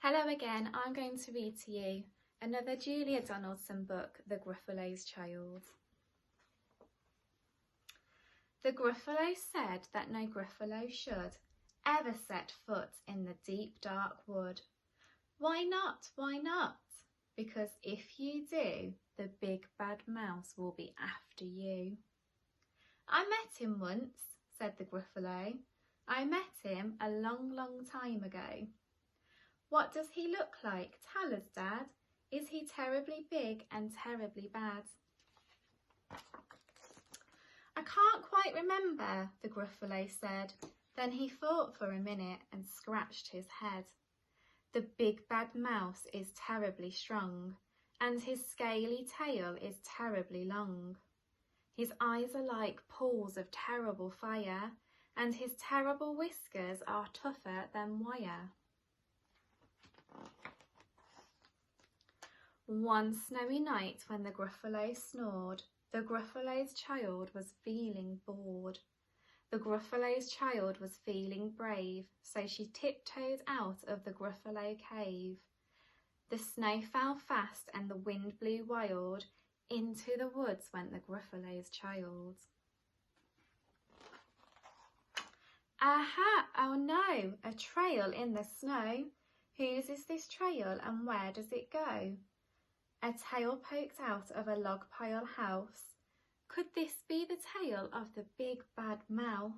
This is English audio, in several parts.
Hello again, I'm going to read to you another Julia Donaldson book, The Gruffalo's Child. The Gruffalo said that no Gruffalo should ever set foot in the deep dark wood. Why not? Why not? Because if you do, the big bad mouse will be after you. I met him once, said the Gruffalo. I met him a long time ago. What does he look like? Tell us, Dad. Is he terribly big and terribly bad? I can't quite remember, the Gruffalo said. Then he thought for a minute and scratched his head. The big bad mouse is terribly strong, and his scaly tail is terribly long. His eyes are like pools of terrible fire, and his terrible whiskers are tougher than wire. One snowy night when the Gruffalo snored, the Gruffalo's child was feeling bored. The Gruffalo's child was feeling brave, so she tiptoed out of the Gruffalo cave. The snow fell fast and the wind blew wild. Into the woods went the Gruffalo's child. Aha! Oh no! A trail in the snow. Whose is this trail and where does it go? A tail poked out of a log pile house. Could this be the tail of the big bad mouse?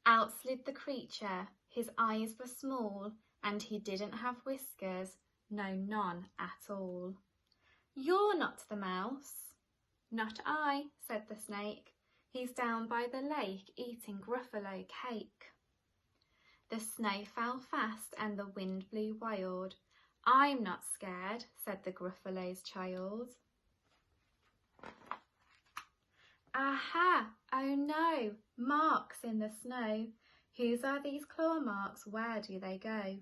Out slid the creature. His eyes were small and he didn't have whiskers. No, none at all. You're not the mouse. Not I, said the snake. He's down by the lake eating Gruffalo cake. The snow fell fast and the wind blew wild. I'm not scared, said the Gruffalo's child. Aha! Oh no! Marks in the snow. Whose are these claw marks? Where do they go?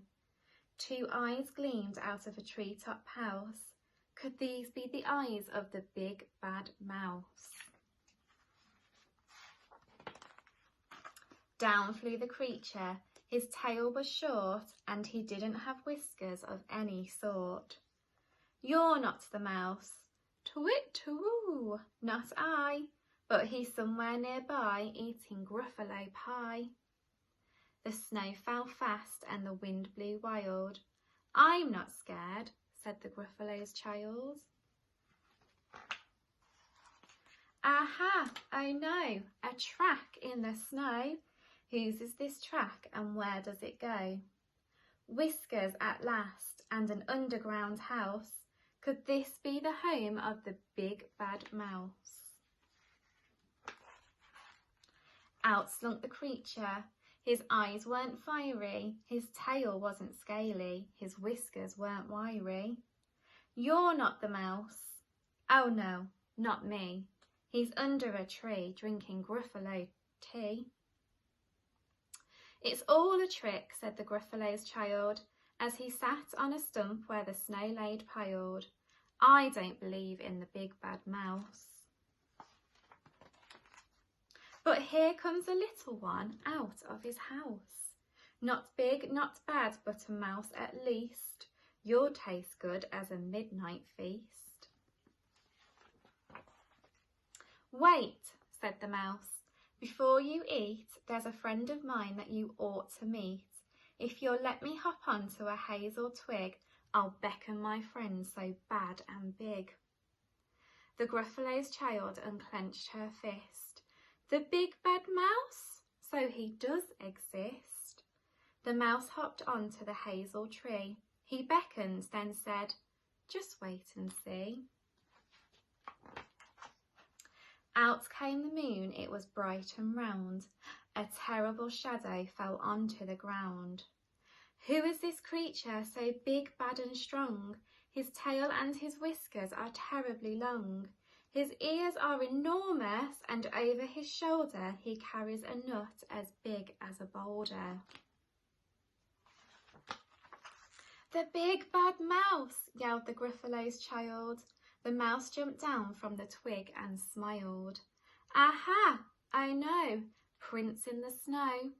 Two eyes gleamed out of a treetop house. Could these be the eyes of the big bad mouse? Down flew the creature. His tail was short and he didn't have whiskers of any sort. You're not the mouse. Twit-twoo, not I, but he's somewhere nearby eating Gruffalo pie. The snow fell fast and the wind blew wild. I'm not scared, said the Gruffalo's child. Aha! Oh no! A track in the snow. Whose is this track and where does it go? Whiskers at last and an underground house. Could this be the home of the big bad mouse? Out slunk the creature. His eyes weren't fiery, his tail wasn't scaly, his whiskers weren't wiry. You're not the mouse. Oh no, not me. He's under a tree drinking Gruffalo tea. It's all a trick, said the Gruffalo's child, as he sat on a stump where the snow laid piled. I don't believe in the big bad mouse. But here comes a little one out of his house. Not big, not bad, but a mouse at least. You'll taste good as a midnight feast. Wait, said the mouse. Before you eat, there's a friend of mine that you ought to meet. If you'll let me hop onto a hazel twig, I'll beckon my friend so bad and big. The Gruffalo's child unclenched her fist. The big bad mouse? So he does exist. The mouse hopped onto the hazel tree. He beckoned, then said, just wait and see. Out came the moon, it was bright and round. A terrible shadow fell onto the ground. Who is this creature so big, bad and strong? His tail and his whiskers are terribly long. His ears are enormous and over his shoulder he carries a nut as big as a boulder. The big bad mouse, yelled the Gruffalo's child. The mouse jumped down from the twig and smiled. Aha! I know, prints in the snow.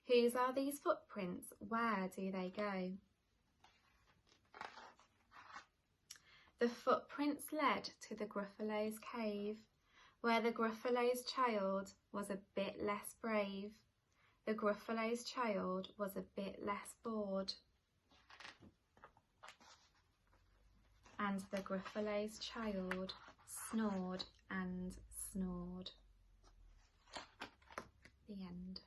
Whose are these footprints? Where do they go? The footprints led to the Gruffalo's cave, where the Gruffalo's child was a bit less brave. The Gruffalo's child was a bit less bored. And the Gruffalo's child snored and snored. The end.